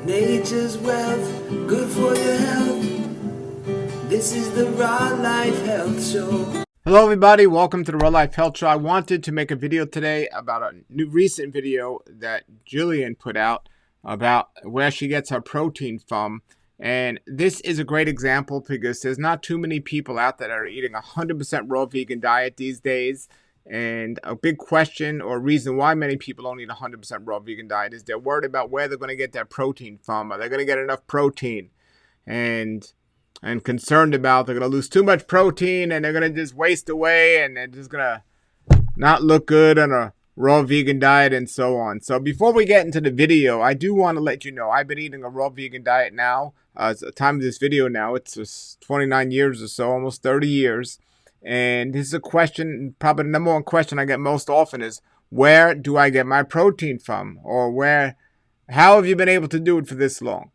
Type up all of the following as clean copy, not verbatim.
Nature's wealth, good for your health. This is the Raw Life Health Show. Hello everybody, welcome to the Raw Life Health Show. I wanted to make a video today about a new recent video that Gillian put out about where she gets her protein from. And this is a great example because there's not too many people out there that are eating a 100% raw vegan diet these days. And a big question or reason why many people don't eat a 100% raw vegan diet is they're worried about where they're going to get their protein from. Are they going to get enough protein? And concerned about they're going to lose too much protein and they're going to just waste away and they're just going to not look good on a raw vegan diet and so on. So before we get into the video, I do want to let you know I've been eating a raw vegan diet now. At the time of this video now, it's just 29 years or so, almost 30 years. And this is a question, probably the number one question I get most often is, where do I get my protein from? Or how have you been able to do it for this long?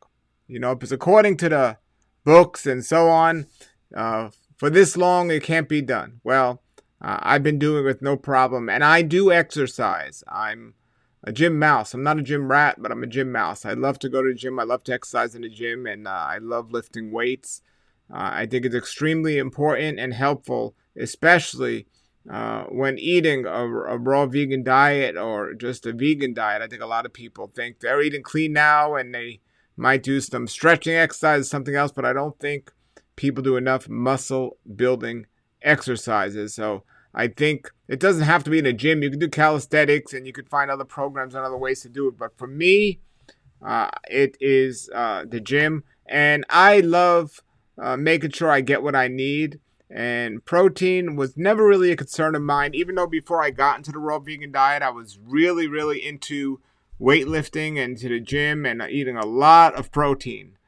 You know, because according to the books and so on, for this long, it can't be done. Well, I've been doing it with no problem. And I do exercise. I'm a gym mouse. I'm not a gym rat, but I'm a gym mouse. I love to go to the gym. I love to exercise in the gym. And I love lifting weights. I think it's extremely important and helpful, especially when eating a raw vegan diet or just a vegan diet. I think a lot of people think they're eating clean now and they might do some stretching exercise, something else, but I don't think people do enough muscle building exercises. So I think it doesn't have to be in a gym. You can do calisthenics and you can find other programs and other ways to do it. But for me, it is the gym. And I love making sure I get what I need. And protein was never really a concern of mine, even though before I got into the raw vegan diet, I was really, really into weightlifting and to the gym and eating a lot of protein.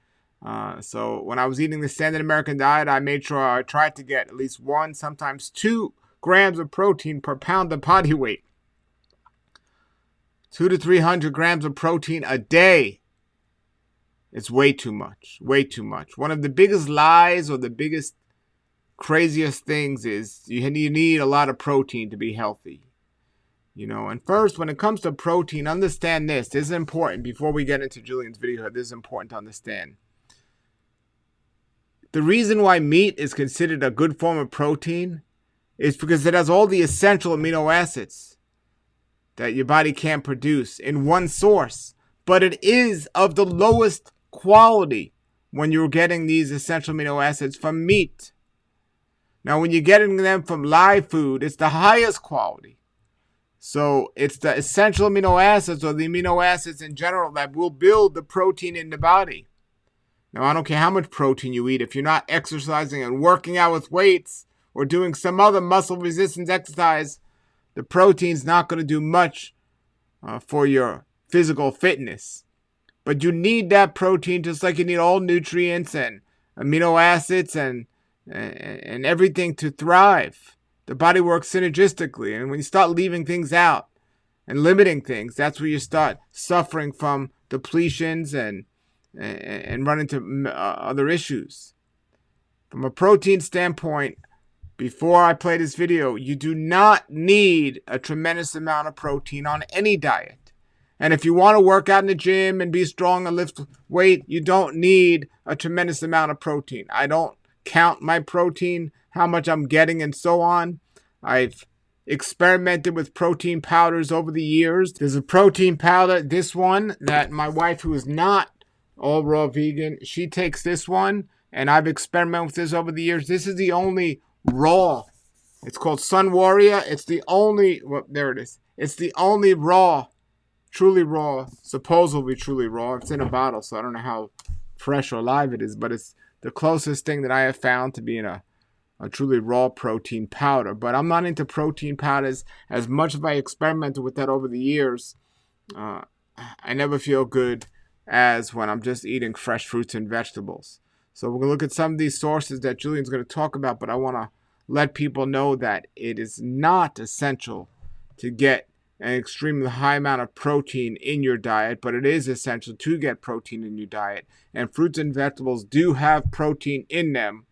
So when I was eating the standard American diet, I made sure I tried to get at least 1, sometimes 2 grams of protein per pound of body weight. 200 to 300 grams of protein a day. It's way too much. Way too much. One of the biggest lies or the biggest craziest things is you need a lot of protein to be healthy. You know, and first, when it comes to protein, understand this. This is important. Before we get into Gillian's video, this is important to understand. The reason why meat is considered a good form of protein is because it has all the essential amino acids that your body can't produce in one source. But it is of the lowest quality when you're getting these essential amino acids from meat. Now, when you're getting them from live food, it's the highest quality. So it's the essential amino acids or the amino acids in general that will build the protein in the body. Now, I don't care how much protein you eat. If you're not exercising and working out with weights or doing some other muscle resistance exercise, the protein's not going to do much for your physical fitness. But you need that protein just like you need all nutrients and amino acids and everything to thrive. The body works synergistically. And when you start leaving things out and limiting things, that's where you start suffering from depletions and run into other issues. From a protein standpoint, before I play this video, you do not need a tremendous amount of protein on any diet. And if you want to work out in the gym and be strong and lift weight, you don't need a tremendous amount of protein. I don't count my protein, how much I'm getting and so on. I've experimented with protein powders over the years. There's a protein powder, this one, that my wife, who is not all raw vegan, she takes this one, and I've experimented with this over the years. This is the only raw. It's called Sun Warrior. It's the only, well, there it is. It's the only raw, truly raw, supposedly truly raw. It's in a bottle, so I don't know how fresh or live it is, but it's the closest thing that I have found to being a truly raw protein powder. But I'm not into protein powders. As much as I experimented with that over the years, I never feel good as when I'm just eating fresh fruits and vegetables. So we're going to look at some of these sources that Gillian's going to talk about, but I want to let people know that it is not essential to get an extremely high amount of protein in your diet, but it is essential to get protein in your diet. And fruits and vegetables do have protein in them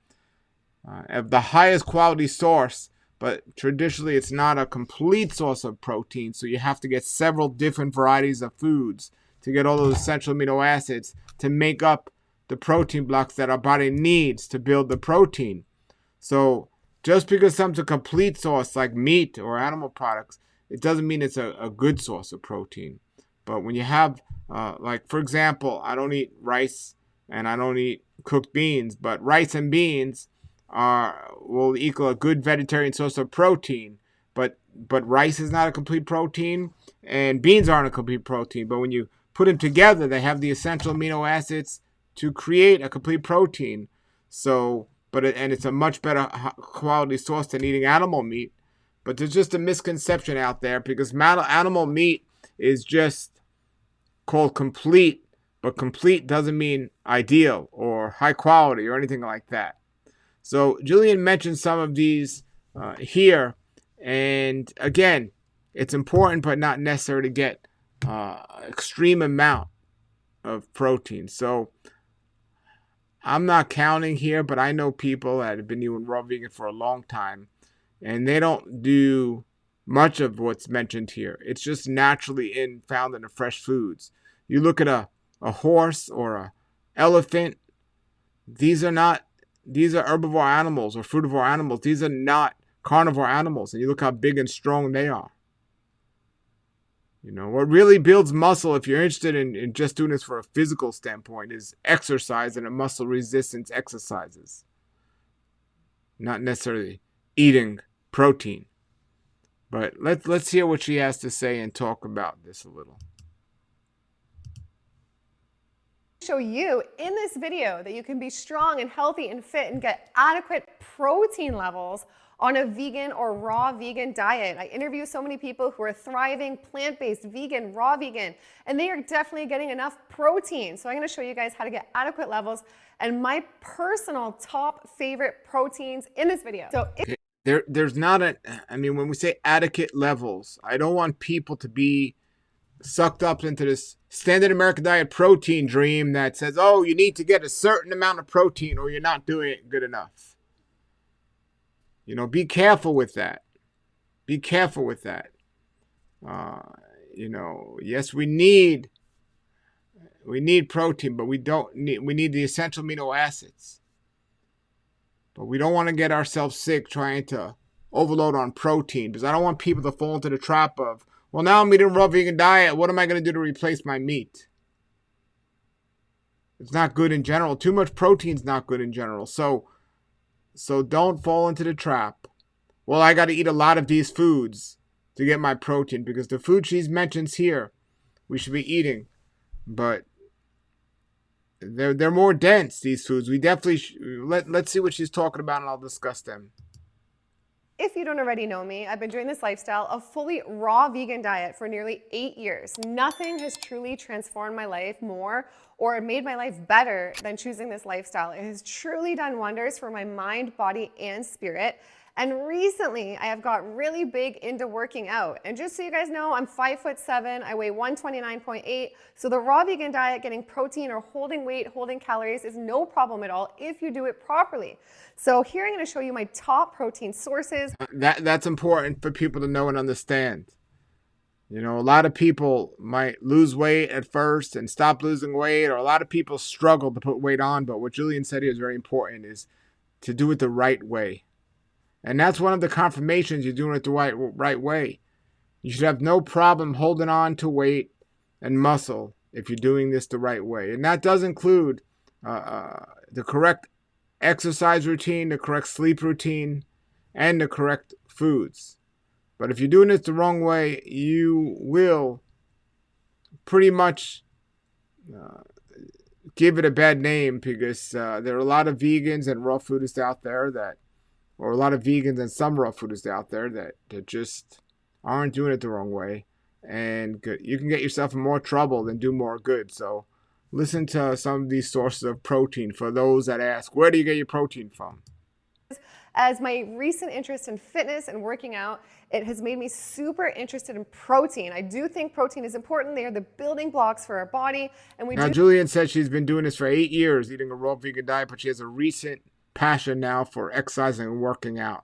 of the highest quality source, but traditionally it's not a complete source of protein, so you have to get several different varieties of foods to get all those essential amino acids to make up the protein blocks that our body needs to build the protein. So just because something's a complete source like meat or animal products, it doesn't mean it's a good source of protein. But when you have, like, for example, I don't eat rice and I don't eat cooked beans, but rice and beans will equal a good vegetarian source of protein. But rice is not a complete protein, and beans aren't a complete protein. But when you put them together, they have the essential amino acids to create a complete protein. And it's a much better quality source than eating animal meat. But there's just a misconception out there because animal meat is just called complete, but complete doesn't mean ideal or high quality or anything like that. So Gillian mentioned some of these here. And again, it's important, but not necessary to get extreme amount of protein. So I'm not counting here, but I know people that have been eating raw vegan for a long time, and they don't do much of what's mentioned here. It's just naturally found in the fresh foods. You look at a horse or a elephant. These are herbivore animals or frutivore animals. These are not carnivore animals, and you look how big and strong they are. What really builds muscle, if you're interested in just doing this for a physical standpoint, is exercise and muscle resistance exercises, not necessarily eating protein. But let's hear what she has to say and talk about this a little. Show you in this video that you can be strong and healthy and fit and get adequate protein levels on a vegan or raw vegan diet. I interview so many people who are thriving, plant-based, vegan, raw vegan, and they are definitely getting enough protein. So I'm gonna show you guys how to get adequate levels and my personal top favorite proteins in this video. So there's not when we say adequate levels, I don't want people to be sucked up into this standard American diet protein dream that says, oh, you need to get a certain amount of protein or you're not doing it good enough. Be careful with that. Be careful with that. Yes, we need protein, but we need the essential amino acids. But we don't want to get ourselves sick trying to overload on protein, because I don't want people to fall into the trap of, well, now I'm eating a raw vegan diet. What am I going to do to replace my meat? It's not good in general. Too much protein is not good in general. So don't fall into the trap. Well, I got to eat a lot of these foods to get my protein, because the food she mentions here, we should be eating. But they're more dense, these foods. We definitely let's see what she's talking about, and I'll discuss them. if you don't already know me, I've been doing this lifestyle of fully raw vegan diet for nearly 8 years. Nothing has truly transformed my life more or made my life better than choosing this lifestyle. It has truly done wonders for my mind, body, and spirit. And recently, I have got really big into working out. And just so you guys know, I'm 5'7", I weigh 129.8. So the raw vegan diet, getting protein or holding weight, holding calories is no problem at all if you do it properly. So here I'm gonna show you my top protein sources. That's important for people to know and understand. You know, a lot of people might lose weight at first and stop losing weight, or a lot of people struggle to put weight on. But what Gillian said here is very important, is to do it the right way. And that's one of the confirmations you're doing it the right way. You should have no problem holding on to weight and muscle if you're doing this the right way. And that does include the correct exercise routine, the correct sleep routine, and the correct foods. But if you're doing it the wrong way, you will pretty much give it a bad name, because there are a lot of vegans and raw foodists out there or a lot of vegans and some raw foodists out there that just aren't doing it the wrong way. And you can get yourself in more trouble than do more good. So listen to some of these sources of protein for those that ask, where do you get your protein from? As my recent interest in fitness and working out, it has made me super interested in protein. I do think protein is important. They are the building blocks for our body. And now, Gillian said she's been doing this for 8 years, eating a raw vegan diet, but she has a recent passion now for exercising and working out.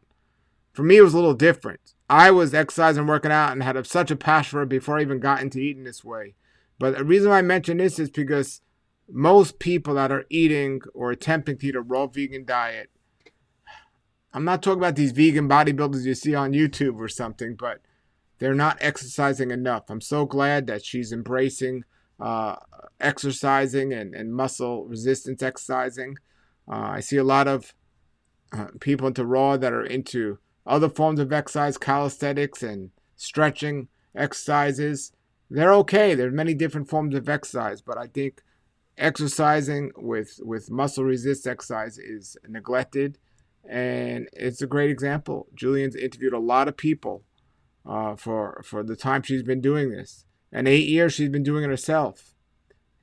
For me, it was a little different. I was exercising and working out and had such a passion for it before I even got into eating this way. But the reason why I mention this is because most people that are eating or attempting to eat a raw vegan diet, I'm not talking about these vegan bodybuilders you see on YouTube or something, but they're not exercising enough. I'm so glad that she's embracing exercising and muscle resistance exercising. I see a lot of people into raw that are into other forms of exercise, calisthenics and stretching exercises. They're okay. There's many different forms of exercise, but I think exercising with muscle resist exercise is neglected, and it's a great example. Julian's interviewed a lot of people for the time she's been doing this, and 8 years she's been doing it herself,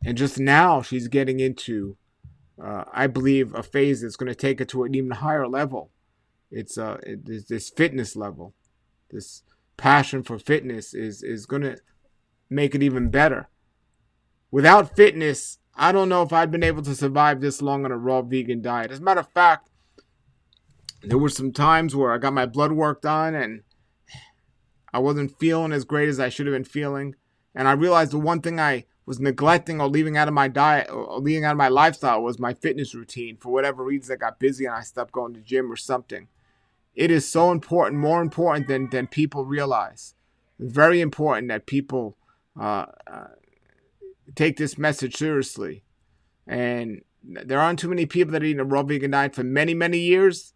and just now she's getting into I believe a phase that's going to take her to an even higher level. It's this fitness level, this passion for fitness is going to make it even better. Without fitness, I don't know if I'd been able to survive this long on a raw vegan diet. As a matter of fact, there were some times where I got my blood work done and I wasn't feeling as great as I should have been feeling. And I realized the one thing I was neglecting or leaving out of my diet or leaving out of my lifestyle was my fitness routine. For whatever reason, I got busy and I stopped going to the gym or something. It is so important, more important than people realize. It's very important that people take this message seriously. And there aren't too many people that eat a raw vegan diet for many, many years.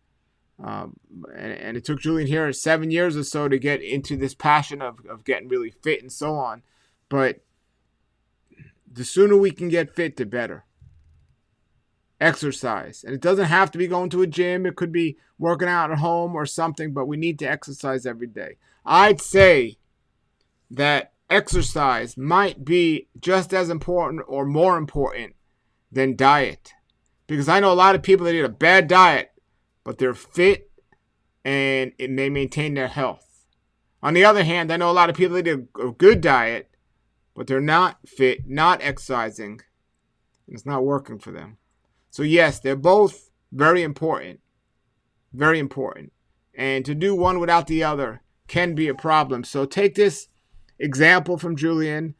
And it took Julian here 7 years or so to get into this passion of getting really fit and so on. But the sooner we can get fit, the better. Exercise. And it doesn't have to be going to a gym. It could be working out at home or something, but we need to exercise every day. I'd say that exercise might be just as important or more important than diet. Because I know a lot of people that eat a bad diet, but they're fit and it may maintain their health. On the other hand, I know a lot of people that eat a good diet, but they're not fit, not exercising, and it's not working for them. So yes, they're both very important. Very important. And to do one without the other can be a problem. So take this example from Julian.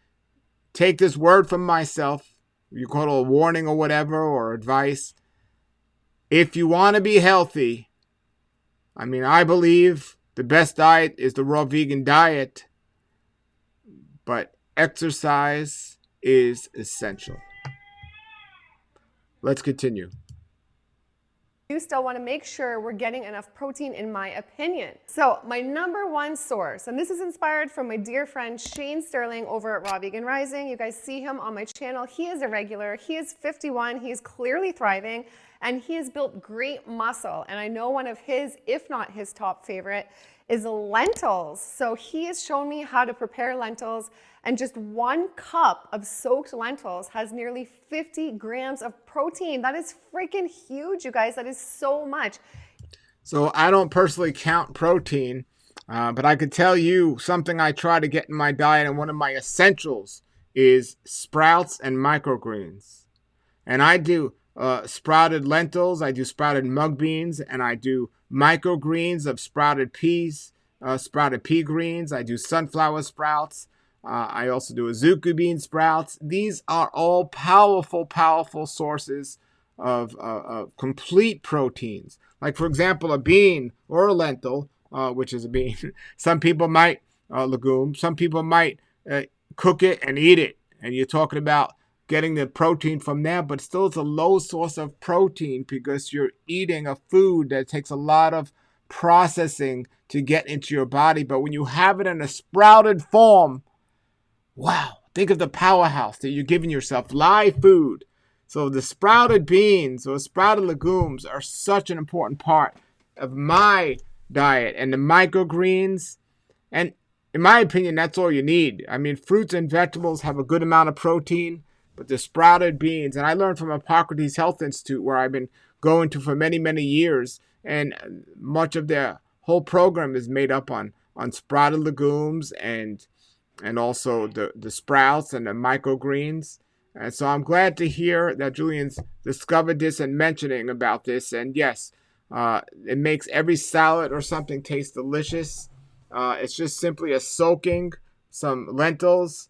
Take this word from myself. You call it a warning or whatever, or advice. If you want to be healthy, I believe the best diet is the raw vegan diet, but exercise is essential. Let's continue. You still want to make sure we're getting enough protein, in my opinion. So my number one source, and this is inspired from my dear friend Shane Sterling over at Raw Vegan Rising. You guys see him on my channel. He is a regular. He is 51. He's clearly thriving, and he has built great muscle. And I know one of his, if not his top favorite, is lentils. So he has shown me how to prepare lentils, and just 1 cup of soaked lentils has nearly 50 grams of protein. That is freaking huge, you guys. That is so much. So I don't personally count protein, but I could tell you something I try to get in my diet, and one of my essentials is sprouts and microgreens. And I do sprouted lentils, I do sprouted mung beans, and I do microgreens of sprouted peas, sprouted pea greens. I do sunflower sprouts. I also do azuki bean sprouts. These are all powerful, powerful sources of complete proteins. Like, for example, a bean or a lentil, which is a bean. Some people might, legume, some people might cook it and eat it. And you're talking about getting the protein from there, but still it's a low source of protein because you're eating a food that takes a lot of processing to get into your body. But when you have it in a sprouted form, wow, think of the powerhouse that you're giving yourself, live food. So the sprouted beans or sprouted legumes are such an important part of my diet, and the microgreens. And in my opinion, that's all you need. Fruits and vegetables have a good amount of protein, but the sprouted beans, and I learned from Hippocrates Health Institute, where I've been going to for many, many years, and much of their whole program is made up on sprouted legumes and also the sprouts and the microgreens. And so I'm glad to hear that Julian's discovered this and mentioning about this. And yes, it makes every salad or something taste delicious. It's just simply soaking some lentils,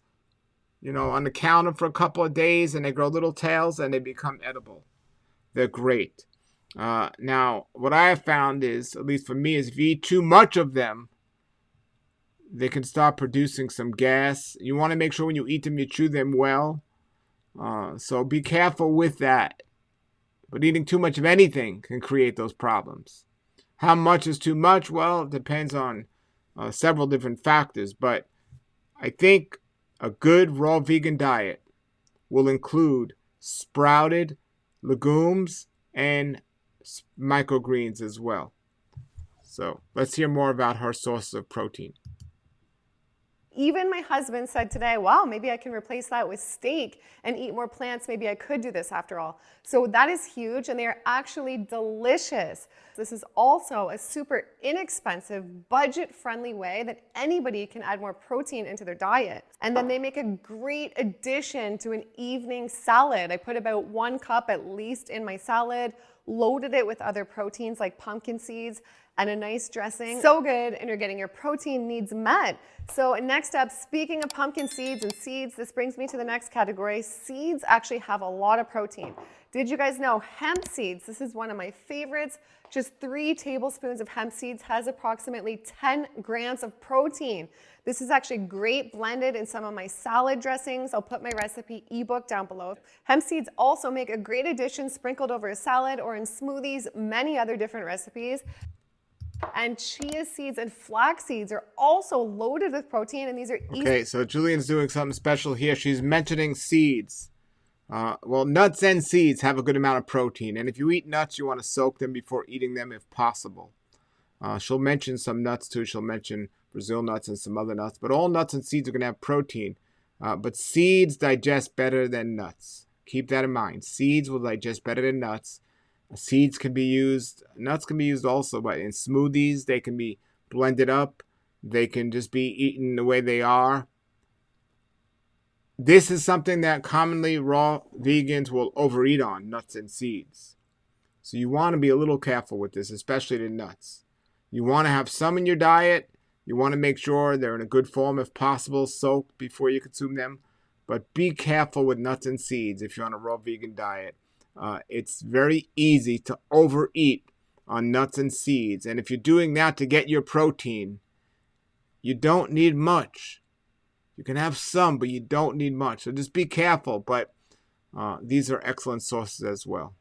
on the counter for a couple of days and they grow little tails and they become edible. They're great. Now, what I have found is, at least for me, is if you eat too much of them, they can start producing some gas. You want to make sure when you eat them, you chew them well. So be careful with that. But eating too much of anything can create those problems. How much is too much? Well, it depends on several different factors. But I think a good raw vegan diet will include sprouted legumes and microgreens as well. So let's hear more about her sources of protein. Even my husband said today, wow, maybe I can replace that with steak and eat more plants. Maybe I could do this after all. So that is huge, and they are actually delicious. This is also a super inexpensive, budget-friendly way that anybody can add more protein into their diet. And then they make a great addition to an evening salad. I put about 1 cup at least in my salad, loaded it with other proteins like pumpkin seeds and a nice dressing. So good, and you're getting your protein needs met. So next up, speaking of pumpkin seeds and seeds, this brings me to the next category. Seeds actually have a lot of protein. Did you guys know hemp seeds? This is one of my favorites. Just 3 tablespoons of hemp seeds has approximately 10 grams of protein. This is actually great blended in some of my salad dressings. I'll put my recipe ebook down below. Hemp seeds also make a great addition sprinkled over a salad or in smoothies, many other different recipes. And chia seeds and flax seeds are also loaded with protein, and these are easy. Okay, so Julian's doing something special here. She's mentioning seeds. Well, nuts and seeds have a good amount of protein, and if you eat nuts, you want to soak them before eating them if possible. She'll mention some nuts too. She'll mention Brazil nuts and some other nuts, but all nuts and seeds are going to have protein. But seeds digest better than nuts. Keep that in mind. Seeds will digest better than nuts. Seeds can be used, nuts can be used also, but in smoothies, they can be blended up. They can just be eaten the way they are. This is something that commonly raw vegans will overeat on, nuts and seeds. So you want to be a little careful with this, especially the nuts. You want to have some in your diet. You want to make sure they're in a good form if possible, soaked before you consume them. But be careful with nuts and seeds if you're on a raw vegan diet. It's very easy to overeat on nuts and seeds. And if you're doing that to get your protein, you don't need much. You can have some, but you don't need much. So just be careful. But these are excellent sources as well.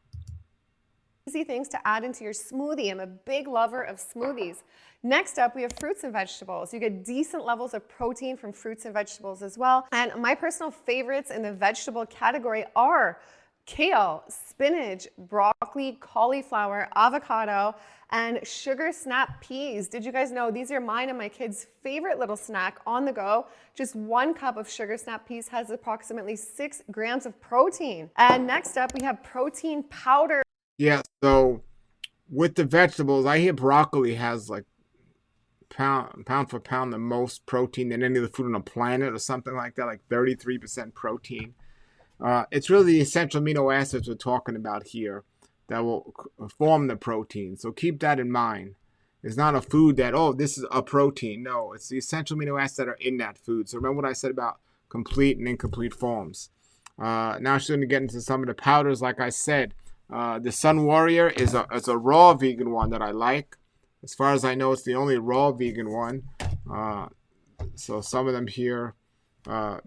Easy things to add into your smoothie. I'm a big lover of smoothies. Next up, we have fruits and vegetables. You get decent levels of protein from fruits and vegetables as well. And my personal favorites in the vegetable category are kale, spinach, broccoli, cauliflower, avocado, and sugar snap peas. Did you guys know these are mine and my kids' favorite little snack on the go? Just 1 cup of sugar snap peas has approximately 6 grams of protein. And next up, we have protein powder. Yeah, so with the vegetables, I hear broccoli has like pound for pound the most protein than any other food on the planet or something like that, like 33% protein. It's really the essential amino acids we're talking about here that will form the protein. So keep that in mind. It's not a food that, oh, this is a protein. No, it's the essential amino acids that are in that food. So remember what I said about complete and incomplete forms. Now she's going to get into some of the powders. Like I said, the Sun Warrior is a raw vegan one that I like. As far as I know, it's the only raw vegan one. So some of them here.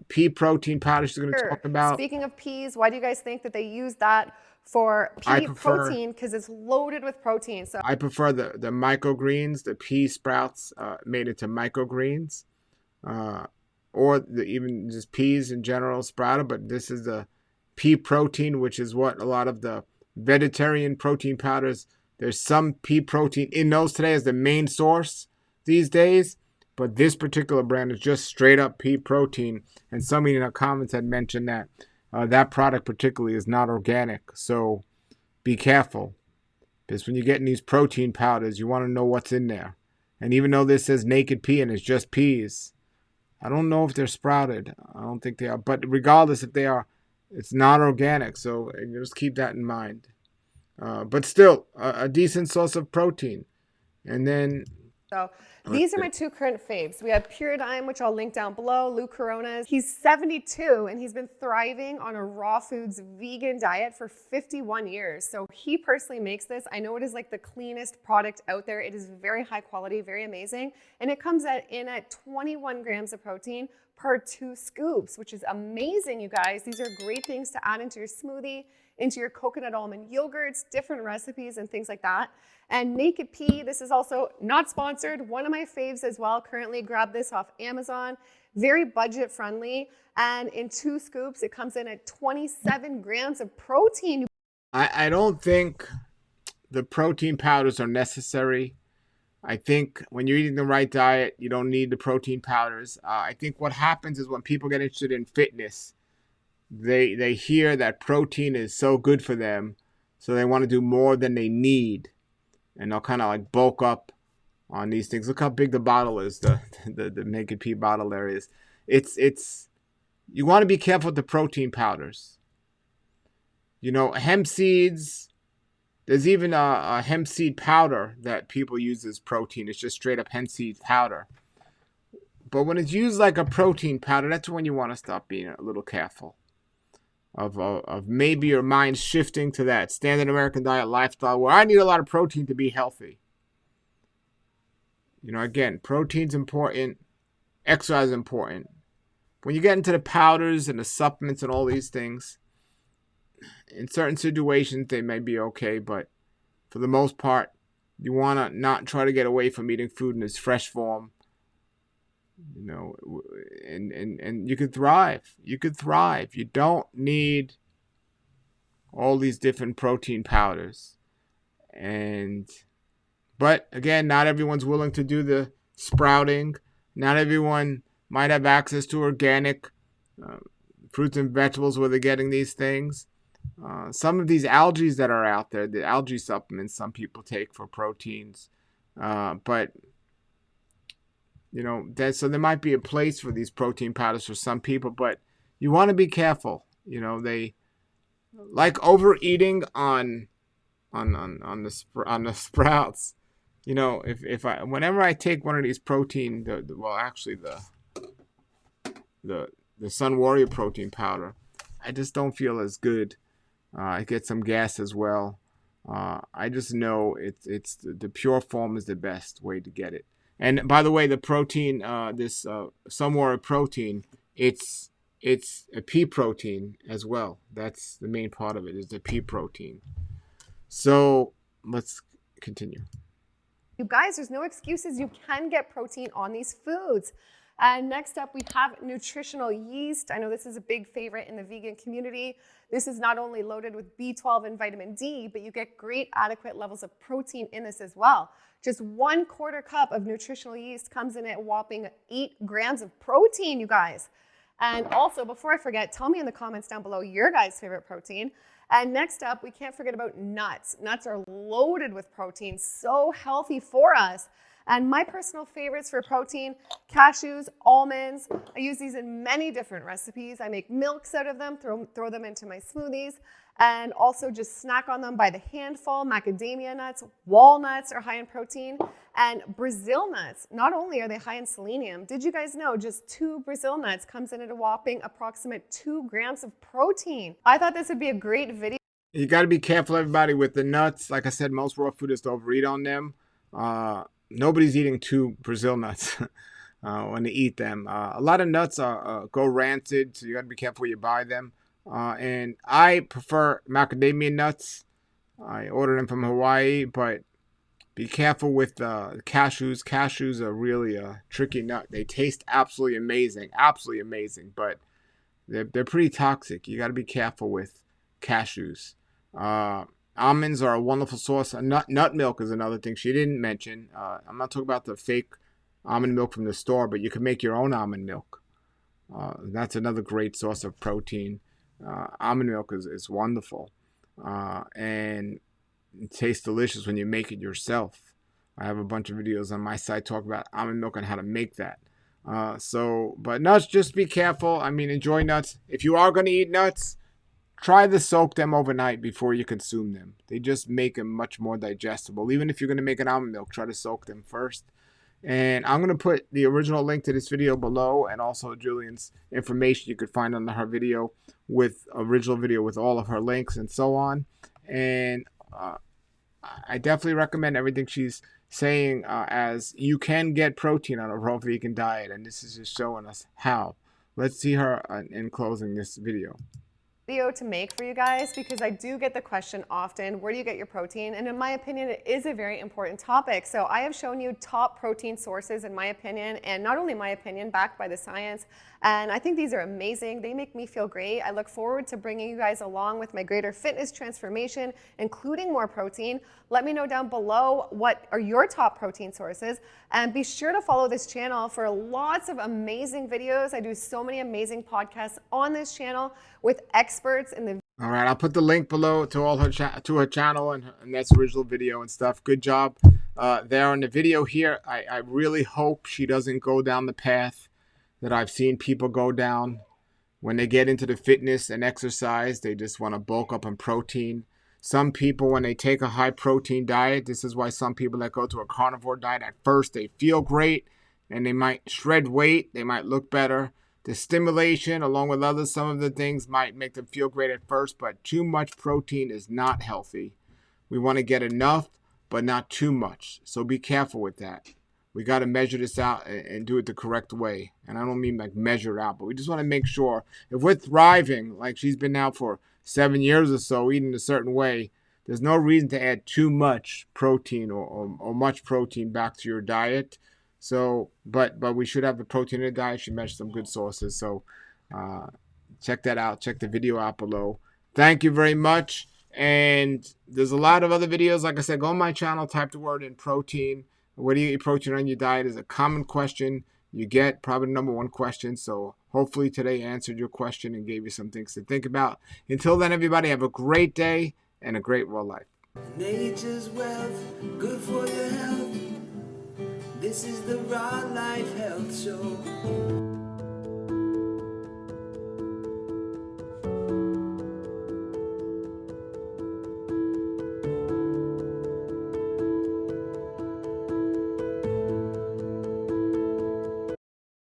Pea protein powder she's going to talk about. Speaking of peas, why do you guys think that they use that for pea protein? Because it's loaded with protein. So I prefer the microgreens, the pea sprouts made into microgreens, or even just peas in general sprouted. But this is the pea protein, which is what a lot of the vegetarian protein powders. There's some pea protein in those today as the main source these days. But this particular brand is just straight up pea protein. And somebody in the comments had mentioned that that product particularly is not organic. So be careful. Because when you're getting these protein powders, you want to know what's in there. And even though this says naked pea and it's just peas, I don't know if they're sprouted. I don't think they are. But regardless if they are, it's not organic. So just keep that in mind. But still, a decent source of protein. And then So these are my two current faves. We have Pure, which I'll link down below, Lou Corona's. He's 72 and he's been thriving on a raw foods vegan diet for 51 years. So he personally makes this. I know it is like the cleanest product out there. It is very high quality, very amazing. And it comes in at 21 grams of protein per 2 scoops, which is amazing, you guys. These are great things to add into your smoothie, into your coconut almond yogurts, different recipes and things like that. And Naked Pea, this is also not sponsored, one of my faves as well. Currently grab this off Amazon, very budget friendly. And in 2 scoops, it comes in at 27 grams of protein. I don't think the protein powders are necessary. I think when you're eating the right diet, you don't need the protein powders. I think what happens is when people get interested in fitness, they hear that protein is so good for them, so they want to do more than they need, and they'll kind of like bulk up on these things. Look how big the bottle is, the Naked Pea bottle there is. It's you want to be careful with the protein powders. You know, hemp seeds. There's even a hemp seed powder that people use as protein. It's just straight up hemp seed powder. But when it's used like a protein powder, that's when you want to stop being a little careful of maybe your mind shifting to that standard American diet lifestyle where I need a lot of protein to be healthy. You know, again, protein's important. Exercise is important. When you get into the powders and the supplements and all these things, in certain situations, they may be okay, but for the most part, you want to not try to get away from eating food in its fresh form. You know, and you could thrive. You could thrive. You don't need all these different protein powders. But again, not everyone's willing to do the sprouting. Not everyone might have access to organic fruits and vegetables where they're getting these things. Some of these algae that are out there, the algae supplements some people take for proteins, but you know, so there might be a place for these protein powders for some people, but you want to be careful. You know, they like overeating on the sprouts. You know, whenever I take one of these protein, the Sun Warrior protein powder, I just don't feel as good. I get some gas as well. I just know it's the pure form is the best way to get it. And by the way, the protein, this Sun Warrior protein, it's a pea protein as well. That's the main part of it, is the pea protein. So let's continue. You guys, there's no excuses. You can get protein on these foods. And next up, we have Nutritional Yeast. I know this is a big favorite in the vegan community. This is not only loaded with B12 and vitamin D, but you get great adequate levels of protein in this as well. Just 1/4 cup of Nutritional Yeast comes in at a whopping 8 grams of protein, you guys. And also, before I forget, tell me in the comments down below your guys' favorite protein. And next up, we can't forget about nuts. Nuts are loaded with protein, so healthy for us. And my personal favorites for protein, cashews, almonds. I use these in many different recipes. I make milks out of them, throw them into my smoothies, and also just snack on them by the handful. Macadamia nuts, walnuts are high in protein, and Brazil nuts. Not only are they high in selenium, did you guys know just 2 Brazil nuts comes in at a whopping approximate 2 grams of protein? I thought this would be a great video. You got to be careful, everybody, with the nuts. Like I said, most raw foodists overeat on them. Nobody's eating 2 Brazil nuts when they eat them. A lot of nuts go rancid, so you got to be careful where you buy them. And I prefer macadamia nuts. I order them from Hawaii, but be careful with cashews. Cashews are really a tricky nut. They taste absolutely amazing, but they're pretty toxic. You got to be careful with cashews. Almonds are a wonderful source. Nut milk is another thing she didn't mention. I'm not talking about the fake almond milk from the store, but you can make your own almond milk. That's another great source of protein. Almond milk is wonderful. And it tastes delicious when you make it yourself. I have a bunch of videos on my site talking about almond milk and how to make that. But nuts, just be careful. I mean, enjoy nuts. If you are going to eat nuts, try to soak them overnight before you consume them. They just make them much more digestible. Even if you're going to make an almond milk, try to soak them first. And I'm going to put the original link to this video below, and also Julian's information you could find on her video, with original video with all of her links and so on. And I definitely recommend everything she's saying, as you can get protein on a raw vegan diet, and this is just showing us how. Let's see her in closing this video. To make for you guys, because I do get the question often, where do you get your protein? And in my opinion, it is a very important topic. So I have shown you top protein sources, in my opinion, and not only my opinion, backed by the science. And I think these are amazing. They make me feel great. I look forward to bringing you guys along with my greater fitness transformation, including more protein. Let me know down below what are your top protein sources, and be sure to follow this channel for lots of amazing videos. I do so many amazing podcasts on this channel with experts in the. All right, I'll put the link below to all her her channel and that's original video and stuff. Good job there on the video here. I really hope she doesn't go down the path that I've seen people go down when they get into the fitness and exercise. They just want to bulk up on protein. Some people, when they take a high protein diet, this is why some people that go to a carnivore diet, at first they feel great and they might shred weight, they might look better. The stimulation, along with some of the things, might make them feel great at first, but too much protein is not healthy. We want to get enough, but not too much. So be careful with that. We got to measure this out and do it the correct way. And I don't mean like measure it out, but we just want to make sure if we're thriving, like she's been now for 7 years or so, eating a certain way, there's no reason to add too much protein or much protein back to your diet. So, but we should have the protein in the diet. She mentioned some good sources. So check that out. Check the video out below. Thank you very much. And there's a lot of other videos. Like I said, go on my channel, type the word in protein. Where do you eat protein on your diet is a common question you get, probably the number one question. So hopefully today answered your question and gave you some things to think about. Until then, everybody, have a great day and a great raw life. Nature's wealth, good for your health. This is the Raw Life Health Show.